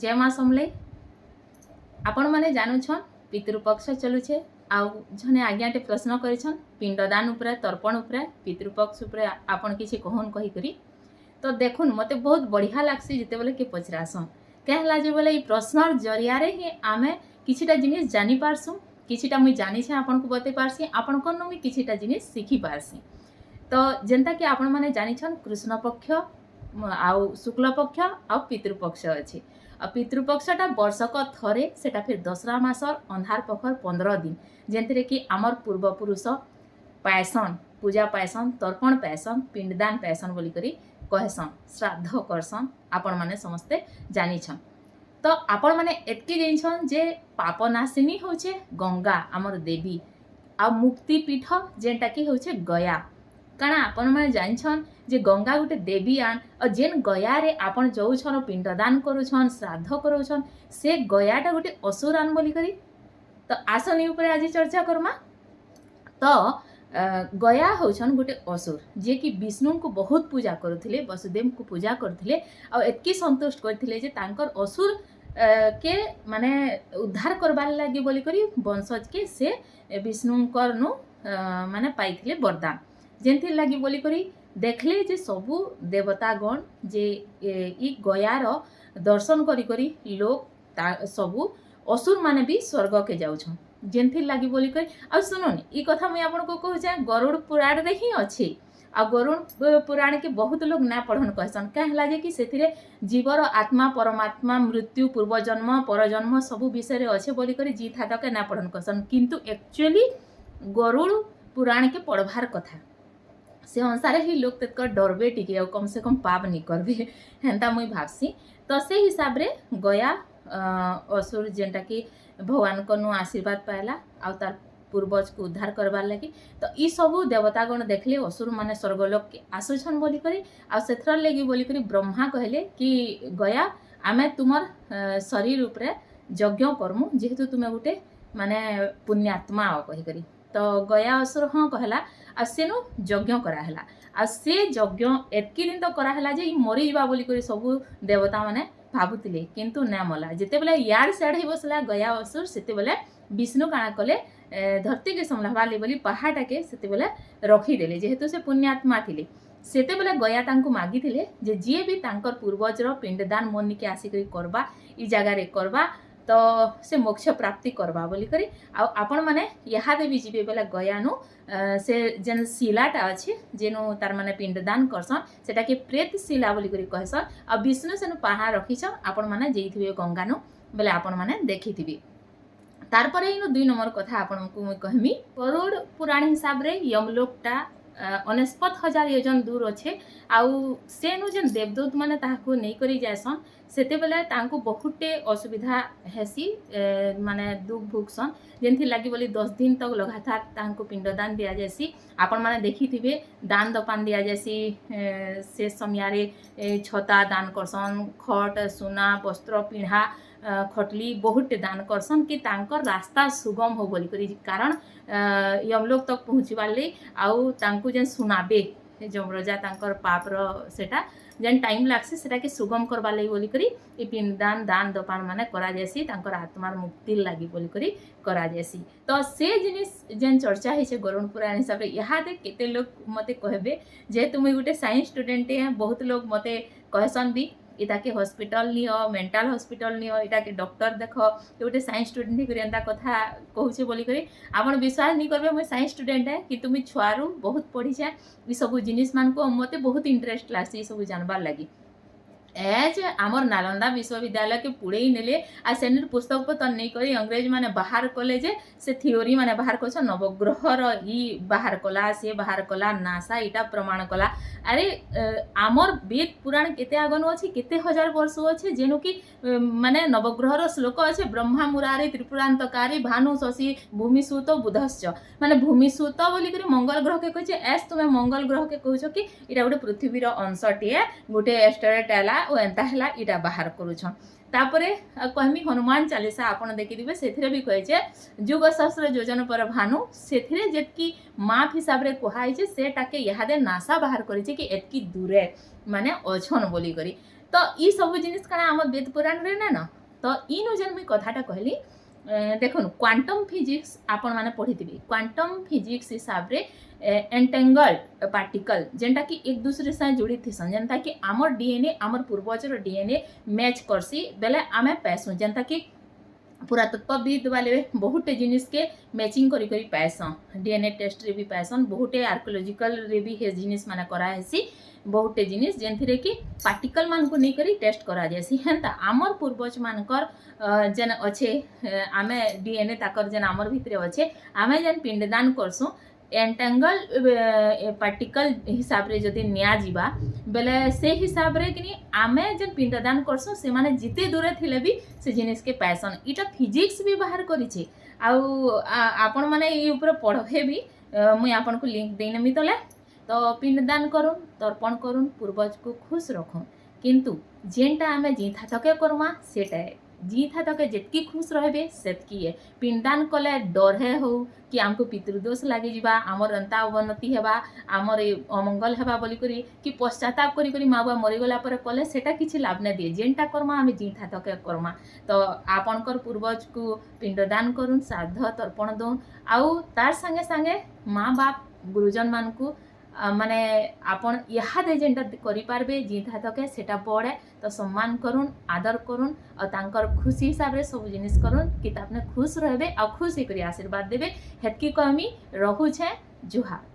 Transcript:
जय माँ समले आपण मैंने जानुछन पितृपक्ष चलुछे आउ जने आज्ञाटे प्रश्न करिछन पिंडदान उपरे तर्पण उपरे पितृपक्ष उपरे आपण किछि कहन कहि करी तो देखुन मते बहुत बढ़िया लागसी जते बेले के पचरासन कहला जे बेले ई प्रश्न जरिया रे ही आमे किछिटा जिनिस जानि पारसु किछिटा मुई जानि छे आपण को बते पारसी आपण कोन मुई किछिटा जिनिस सिखि पारसी। तो जेंता कि आपण माने जानिछन कृष्ण पक्ष आउ शुक्ल पक्ष आउ पितृपक्ष अछि। पितृपक्षटा वर्षक थरे सेटा फिर दसरा मासर अंधार पखर 15 दिन जेंतिरे कि आमर पूर्वपुरुष पायसन पूजा पायसन तर्पण पायसन पिंडदान पायसन बोली करी कहसन श्राद्ध करसन आपण माने समस्ते जानिछन। तो आपण माने एतकी जानिछन जे पापनाशिनी होचे गंगा आमर देवी आ मुक्ति पीठ जेंटा कि होचे गया काना आपण माने जानिछन जे गंगा गोटे देवी आन और जेन गया रे आपण जाउछन पिंडदान करूछन श्राद्ध करूछन से गयाटा गोटे असुर आन बोली करी। तो आसनी ऊपर आज चर्चा करमा। तो गया होछन गोटे असुर जे कि विष्णु को बहुत पूजा करुथिले वसुदेव को पूजा करथिले आ एतकी संतुष्ट करथिले जे तांकर असुर के माने उद्धार करबार लागि बोली करी वंशज के से विष्णुकर नु माने पाइथिले वरदान जेंथि लागि बोली करी देखले जे सबु देवतागण जे ई गयार दर्शन करी करी लोग सबु असुर माने भी स्वर्ग के जाउछन जेंथि लागि बोली करी। आ सुनोनी ई कथा मैं आपन को कहू जे गरुड़ पुराण रे ही अछि आ गरुड़ पुराण के बहुत लोग ना पढ़न कहसन कहला जे कि सेथिरे जीवर आत्मा परमात्मा मृत्यु पूर्वजन्म परजन्म सबु विषय रे अछि बोली करी जी था तक ना पढ़न कहसन किंतु एक्चुअली गरुड़ पुराण के पढ़वार कथा से अनुसार ही लोग तक डरबे टिके और कम से कम पाप नहीं करबे हेंता मुई भाबसी। तो से हिसाब रे गया असुर जेंटा कि भगवान को आशीर्वाद पाइला आ तार पूर्वज को उद्धार करबार लगी। तो ई सबु देवतागण देखले असुर माने स्वर्गलोक के आसुछन बोली करी आ सेथर लगी बोली करी ब्रह्मा कहले कि गया आमे तुमर शरीर उपरे यज्ञ करमु जेहेतु तुमे गुटे माने पुण्यात्मा कहि करी। तो गया असुर हाँ कहला आ सेनु यज्ञ कराहला आ से यज्ञ एतकी दिन तो कराहला जे मरी जावा बोली करी सबु देवता माने भाबुतिले किंतु ना मला जेते बेले यार साढ़े बसला गया असुर सेते बेले विष्णु काना कले धरती के संभाले बोली पहाड़ा के सेते बेले रखी देले जेहेतु से पुण्यात्मा थिले सेते बेले गया तांको मागी थिले जे जे भी तांकर पूर्वजर पिंडदान मनी के आसी करी करबा ई जगह रे करबा तो से मोक्ष प्राप्ति करबा बोली करी आ आपण माने यहाँ देवी जीवे बेला गयानु से जेन शिलाटा अच्छे जेनु तार माने पिंडदान करसन सेटा के प्रेत शिला बोली करी कहसन आ विष्णु सेनु पहा रखिछन आपण माने जेइथिबे गंगानु बेले आपण माने देखिथिबे। तार परे इनो 2 नंबर कथा आपण को मैं कहमी गरुड़ पुराण हिसाब रे यमलोकटा 49,000 योजन दूर अच्छे आउ सेनु जेन देवदूत माने ताहाको नहीं करी जायसन सेते बेले तांको बहुते असुविधा हेसी माने दुख भुगसन जेंथि लागि बोली 10 दिन तक लगातार तांको पिंडदान दिया जायसी। आपण माने देखिथिबे दान दपान दिया जायसी से समय रे छता दान करसन खट सुना वस्त्र पिढ़ा खटली बहुत दान करसन कि तांकर रास्ता सुगम हो बोली करी कारण यमलोक तक पहुँचबार ले आउ तांको जेन सुनाबे जमरजा तांकर पाप रो सेटा जेन टाइम लागसी सेटा के सुगम करबा लई बोली करी ई पिंडदान दान दपान माने करा जायसी तांकर आत्मार मुक्ति लागि बोली करी करा जायसी। तो से जिनिस जेन चर्चा है गरुड़ पुराण हिसाब रे यहाँ दे केते लोग मते कहबे जे तुम गोटे साइंस स्टूडेंट है बहुत लोग मते कहसन भी इटा के hospital neo mental hospital neo इटा के डॉक्टर देख गोटे साइंस स्टूडेंट ही एंता कथा कहूचे बोली करी आपण विश्वास नहीं करबे मैं साइंस स्टूडेंट है कि तुम छुआरू बहुत पढ़ी जाए ये सब जिनिस मान को मते बहुत इंटरेस्ट लागसी ये सब जानबार लगी एज आमर नालंदा विश्वविद्यालय के पुड़े नेले आ सेनर पुस्तक पत्र नहीं करी अंग्रेज माने बाहर कले जे से थ्योरी माने बाहर करछ नवग्रहर ई बाहर कला से बाहर कला नासा इटा प्रमाण कला अरे आमर वेद पुराण केते आगन अछि केते हजार वर्ष अछि जेनु कि माने नवग्रहर श्लोक अछि ब्रह्मा मुरारी त्रिपुरांतकारी भानु शशि भूमिसुत बुधश्च माने भूमिसुत बोली करी मंगल ग्रह के कहछे एस तुमे मंगल ग्रह के कहछो कि इटा गोटे पृथ्वीर अंशटिए गोटे एस्टेरोइड आला ओ एंता हला इटा बाहर करूछन। तापरे कहमी हनुमान चालीसा आपण देखिदिबे सेथिरे भी कहे जुग सहस्र योजन पर भानु सेथिरे जेतकी माप हिसाब रे कहाई छे सेटा के यहादे नासा बाहर करिछे कि एतकी दूरे माने अछन बोली करी तो ई सब जिनिस काना आम वेद पुराण रे ना तो इनु जेन मुई कथाटा कहली देखुन क्वांटम फिजिक्स आपण माने पढ़ी क्वांटम फिजिक्स हिसाब रे एंटेंगल्ड पार्टिकल जेनटा कि एक दूसरे साथ जुड़ी थीसन जेनता कि आमर डीएनए आमर पूर्वजर डीएनए मैच करसी बेले आमे पैसु जेनता कि पुरातत्वविद वाले बहुटे जिनिस के मैचिंग करी करी पाएसन डीएनए टेस्ट रे भी पाएसन बहुटे आर्कोलॉजिकल रे भी हे जिनिस माने करा हेसी बहुटे जिनिस जेनथिरे कि पार्टिकल मान को नहीं करी टेस्ट करा जायसी हेंता आमर पूर्वज मानकर जेन अच्छे आमे डीएनए ताकर जेन आमर भितरे अच्छे आमे जेन पिंडदान करसु एंटेंगल पार्टिकल हिसाब रे जदि निया जिबा बेले से हिसाब रे कि आमे जेन पिंडदान करसु से माने जिते दूरे थिले भी से जिनिस के पैसन इटा फिजिक्स भी बाहर करिछि आउ आपण माने ई ऊपर पढ़े भी मुई आपण को लिंक देनमी तले तो पिंडदान करूँ तर्पण करूँ पूर्वज को खुश रखूँ किंतु जेनटा आमे जीथा तके करमा सेटा जीथा तके जेतकी खुश रहबे सेतकी है पिंडदान कले डर हो कि आमको पितृदोष लगे जिबा आमर अंता अवनति हेबा आमर अमंगल हेबा बोली करी कि पश्चाताप करी करी माँ बुआ मरीगला पर कले सेटा किछि लाभ न दिए जेनटा कर्मा आमे जीथा तके कर्मा तो आपनकर पूर्वज को पिंडदान करूँ श्राद्ध तर्पण दौन आउ तार संगे संगे माँ बाप गुरुजन मान को माने आपण इहादे जेनटा करि पारबे जीथा तके सेटा पड़े तो सम्मान करूँ आदर करूँ और तांकर खुशी हिसाब रे सब जिनिस करूँ कि तापने खुश रहबे और खुश ही करी आशीर्वाद देबे हेतकी कमी रहू छे जुहार।